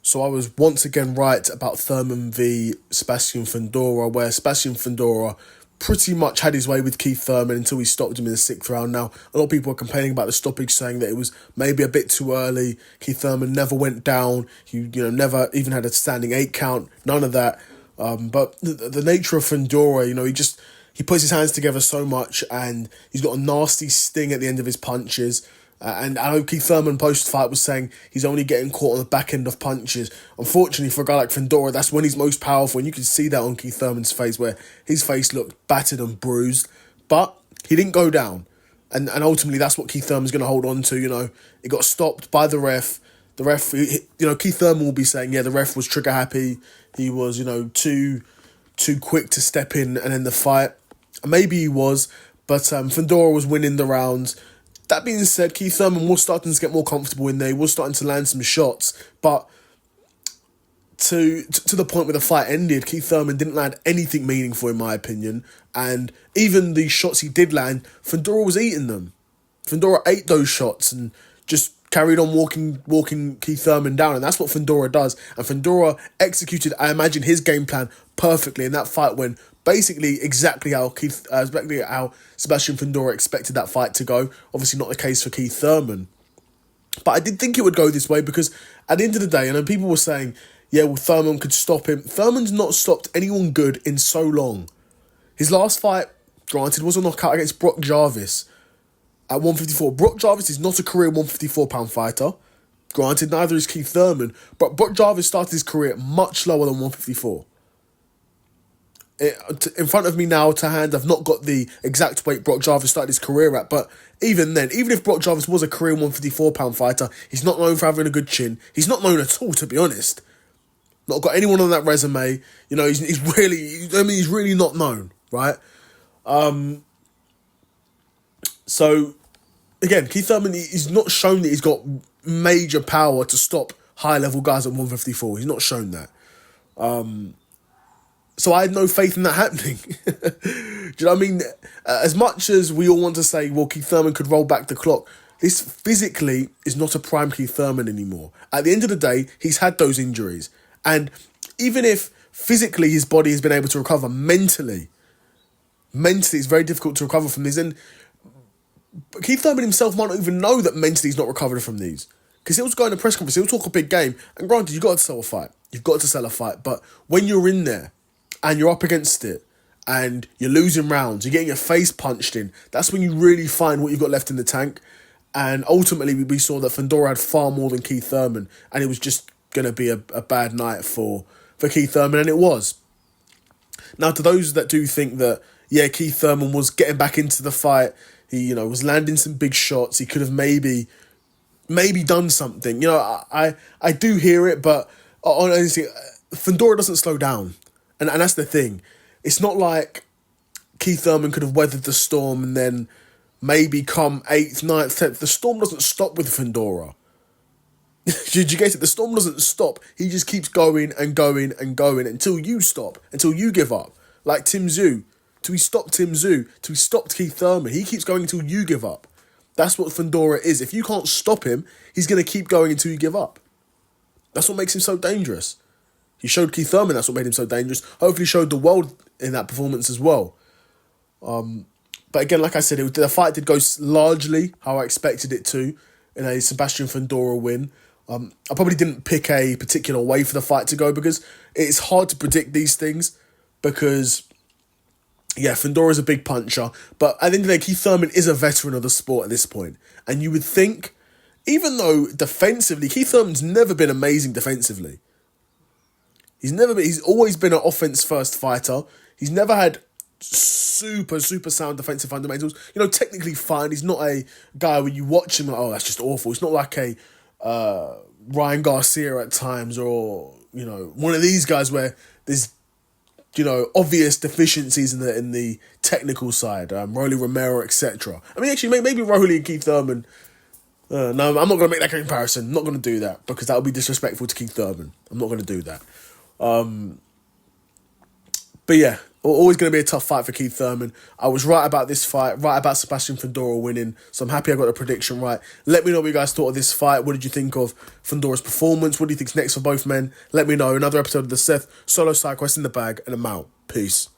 So I was once again right about Thurman v Sebastian Fundora, where Sebastian Fundora pretty much had his way with Keith Thurman until he stopped him in the 6th round. Now, a lot of people are complaining about the stoppage, saying that it was maybe a bit too early. Keith Thurman never went down. He, never even had a standing 8 count. None of that. But the nature of Fundora, he puts his hands together so much, and he's got a nasty sting at the end of his punches. And I know Keith Thurman post-fight was saying he's only getting caught on the back end of punches. Unfortunately, for a guy like Fundora, that's when he's most powerful. And you can see that on Keith Thurman's face, where his face looked battered and bruised. But he didn't go down. And ultimately, that's what Keith Thurman's going to hold on to. It got stopped by the ref. The ref, Keith Thurman will be saying, the ref was trigger happy. He was, too quick to step in and end the fight. Maybe he was, but Fundora was winning the rounds. That being said, Keith Thurman was starting to get more comfortable in there. He was starting to land some shots, but to the point where the fight ended, Keith Thurman didn't land anything meaningful, in my opinion. And even the shots he did land, Fundora was eating them. Fundora ate those shots and just carried on walking Keith Thurman down, and that's what Fundora does. And Fundora executed, I imagine, his game plan perfectly, and that fight went basically exactly how Sebastian Fundora expected that fight to go. Obviously not the case for Keith Thurman. But I did think it would go this way, because at the end of the day, people were saying, Thurman could stop him. Thurman's not stopped anyone good in so long. His last fight, granted, was a knockout against Brock Jarvis at 154. Brock Jarvis is not a career 154-pound fighter. Granted, neither is Keith Thurman, but Brock Jarvis started his career much lower than 154. In front of me now to hand, I've not got the exact weight Brock Jarvis started his career at, but even then, even if Brock Jarvis was a career 154-pound fighter, he's not known for having a good chin. He's not known at all, to be honest. Not got anyone on that resume. He's really not known, right? So, again, Keith Thurman, he's not shown that he's got major power to stop high-level guys at 154. He's not shown that. So I had no faith in that happening. Do you know what I mean? As much as we all want to say, Keith Thurman could roll back the clock, this physically is not a prime Keith Thurman anymore. At the end of the day, he's had those injuries. And even if physically his body has been able to recover, mentally it's very difficult to recover from these. And Keith Thurman himself might not even know that mentally he's not recovered from these. Because he'll go in a press conference, he'll talk a big game. And granted, you've got to sell a fight. You've got to sell a fight. But when you're in there, and you're up against it, and you're losing rounds, you're getting your face punched in, that's when you really find what you've got left in the tank. And ultimately, we saw that Fundora had far more than Keith Thurman, and it was just going to be a bad night for Keith Thurman, and it was. Now, to those that do think that, Keith Thurman was getting back into the fight, he, was landing some big shots, he could have maybe done something. I do hear it, but honestly, Fundora doesn't slow down. And that's the thing. It's not like Keith Thurman could have weathered the storm and then maybe come 8th, 9th, 10th. The storm doesn't stop with Fundora. Did you get it? The storm doesn't stop. He just keeps going and going and going until you stop, until you give up. Like Tim Tszyu. Till he stopped Tim Tszyu. Till he stopped Keith Thurman. He keeps going until you give up. That's what Fundora is. If you can't stop him, he's going to keep going until you give up. That's what makes him so dangerous. He showed Keith Thurman that's what made him so dangerous. Hopefully showed the world in that performance as well. But again, like I said, the fight did go largely how I expected it to, in a Sebastian Fundora win. I probably didn't pick a particular way for the fight to go, because it's hard to predict these things, because, Fundora's a big puncher. But at the end of the day, Keith Thurman is a veteran of the sport at this point. And you would think, even though defensively, Keith Thurman's never been amazing defensively. He's always been an offense-first fighter. He's never had super sound defensive fundamentals. Technically fine. He's not a guy where you watch him like, that's just awful. It's not like a Ryan Garcia at times, or, one of these guys where there's, obvious deficiencies in the technical side. Rolly Romero, etc. I mean, actually, maybe Rolly and Keith Thurman. No, I'm not going to make that comparison. I'm not going to do that, because that would be disrespectful to Keith Thurman. I'm not going to do that. But Always going to be a tough fight for Keith Thurman. I was right about this fight, right about Sebastian Fundora winning, so I'm happy I got the prediction right. Let me know what you guys thought of this fight. What did you think of Fundora's performance? What do you think's next for both men? Let me know. Another episode of the Seth Solo Side Quest in the bag, and I'm out. Peace.